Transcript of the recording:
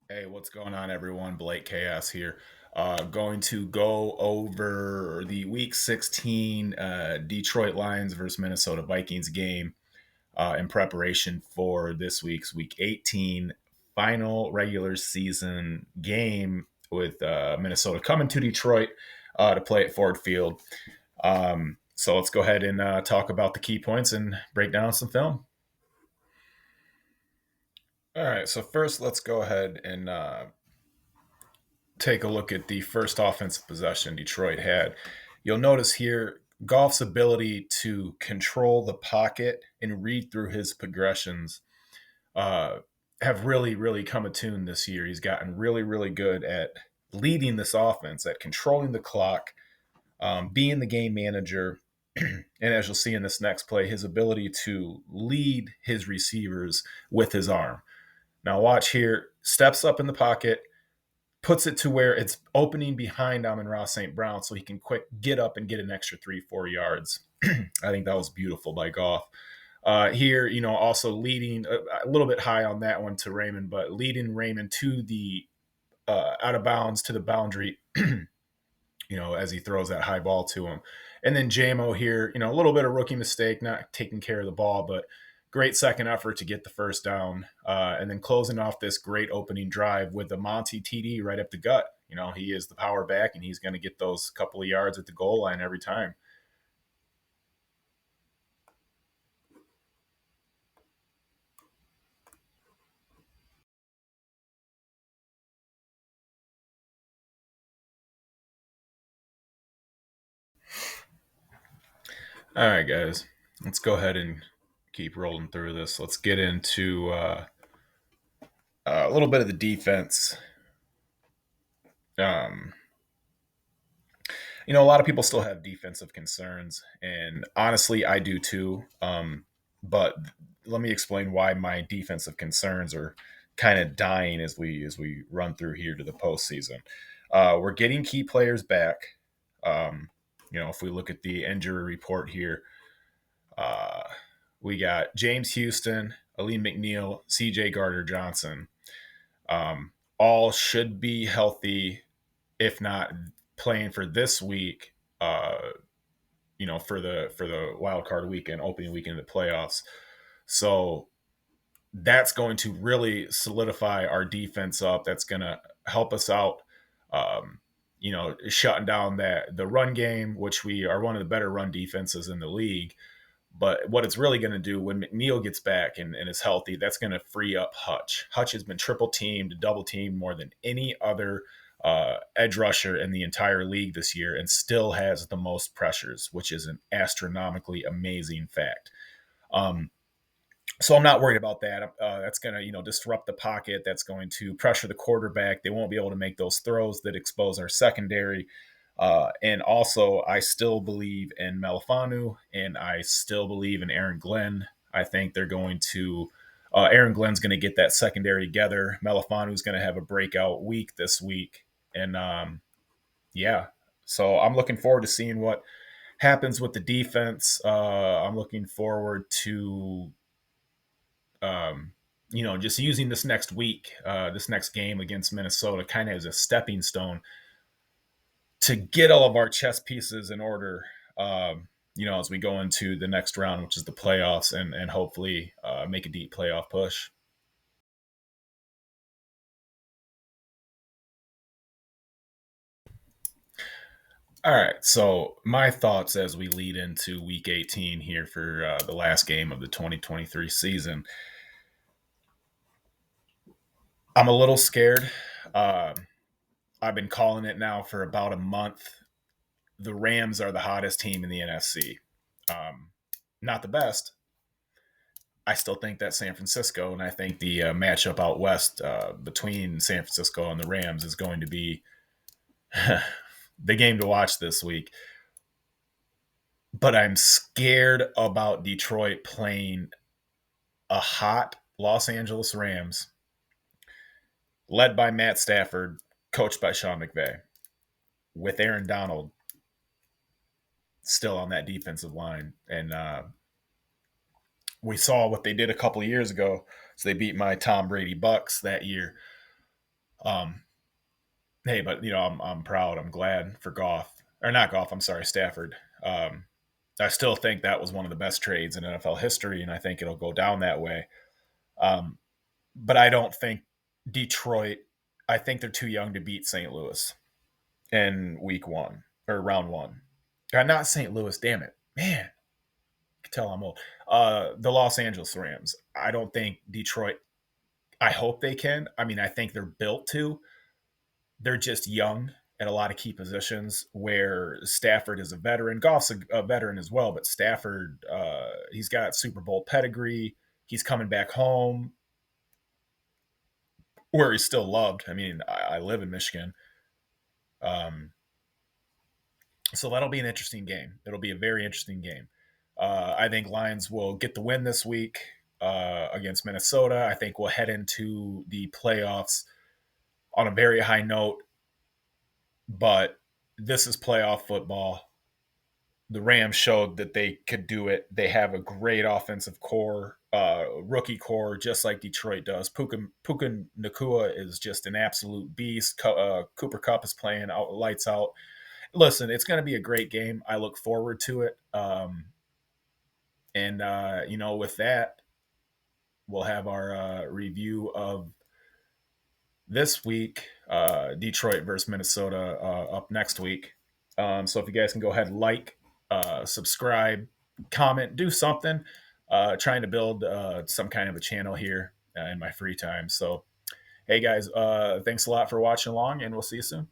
Hey, what's going on, everyone? Blake Chaos here. Going to go over the Week 16 Detroit Lions versus Minnesota Vikings game in preparation for this week's Week 18 final regular season game with Minnesota coming to Detroit to play at Ford Field. So let's go ahead and talk about the key points and break down some film. All right, so first let's go ahead and take a look at the first offensive possession Detroit had. You'll notice here Goff's ability to control the pocket and read through his progressions uh, have really come attuned this year. He's gotten really good at leading this offense, at controlling the clock, being the game manager. And as you'll see in this next play, his ability to lead his receivers with his arm. Now, watch here, steps up in the pocket, puts it to where it's opening behind Amon-Ra St. Brown so he can quick get up and get an extra 3-4 yards. I think that was beautiful by Goff. Here, also leading a little bit high on that one to Raymond, but leading Raymond to the out of bounds to the boundary, as he throws that high ball to him. And then JMO here, a little bit of rookie mistake, not taking care of the ball, but great second effort to get the first down. And then closing off this great opening drive with the Monty TD right up the gut. He is the power back, and he's going to get those couple of yards at the goal line every time. All right, guys, let's go ahead and keep rolling through this. Let's get into a little bit of the defense. Um, a lot of people still have defensive concerns, and honestly, I do too. But let me explain why my defensive concerns are kind of dying as we run through here to the postseason. We're getting key players back. Um, if we look at the injury report here, uh, we got James Houston, Aleem McNeil, C.J. Gardner Johnson. All should be healthy, if not playing for this week. For the wild card weekend, opening weekend of the playoffs. So that's going to really solidify our defense up. That's going to help us out. Shutting down the run game, which we are one of the better run defenses in the league. But what it's really going to do when McNeil gets back and is healthy, that's going to free up Hutch. Hutch has been triple teamed, double teamed more than any other edge rusher in the entire league this year, and still has the most pressures, which is an astronomically amazing fact. Um, so I'm not worried about that. That's going to disrupt the pocket. That's going to pressure the quarterback. They won't be able to make those throws that expose our secondary. And also, I still believe in Melifanu, and I still believe in Aaron Glenn. I think they're going to. Aaron Glenn's going to get that secondary together. Melifanu's going to have a breakout week this week, and yeah. So I'm looking forward to seeing what happens with the defense. I'm looking forward to just using this next week, this next game against Minnesota, kind of as a stepping stone to get all of our chess pieces in order. As we go into the next round, which is the playoffs, and hopefully make a deep playoff push. All right, so my thoughts as we lead into Week 18 here for the last game of the 2023 season. I'm a little scared. Uh, I've been calling it now for about a month. The Rams are the hottest team in the NFC. Um, Not the best. I still think that San Francisco, and I think the matchup out west between San Francisco and the Rams is going to be the game to watch this week. But I'm scared about Detroit playing a hot Los Angeles Rams led by Matt Stafford, coached by Sean McVay, with Aaron Donald still on that defensive line. And we saw what they did a couple of years ago. So they beat my Tom Brady Bucks that year. Um, hey, but I'm proud. I'm glad for Goff or not Goff. I'm sorry, Stafford. Um, I still think that was one of the best trades in NFL history, and I think it'll go down that way. Um, but I don't think Detroit. I think they're too young to beat St. Louis in week one or round one. Not St. Louis, damn it. Man, you can tell I'm old. The Los Angeles Rams. I don't think Detroit, I hope they can. I mean, I think they're built to. They're just young at a lot of key positions where Stafford is a veteran. Goff's a veteran as well, but Stafford, he's got Super Bowl pedigree. He's coming back home where he's still loved. I mean, I live in Michigan. Um, So that'll be an interesting game. It'll be a very interesting game. I think Lions will get the win this week against Minnesota. I think we'll head into the playoffs on a very high note, but this is playoff football. The Rams showed that they could do it. They have a great offensive core, rookie core, just like Detroit does. Puka Nakua is just an absolute beast. Cooper Cup is playing out, lights out. Listen, it's going to be a great game. I look forward to it. With that, we'll have our review of this week, Detroit versus Minnesota, up next week. So if you guys can go ahead and like, subscribe, comment, do something. Trying to build some kind of a channel here in my free time. So, hey guys, thanks a lot for watching along, and we'll see you soon.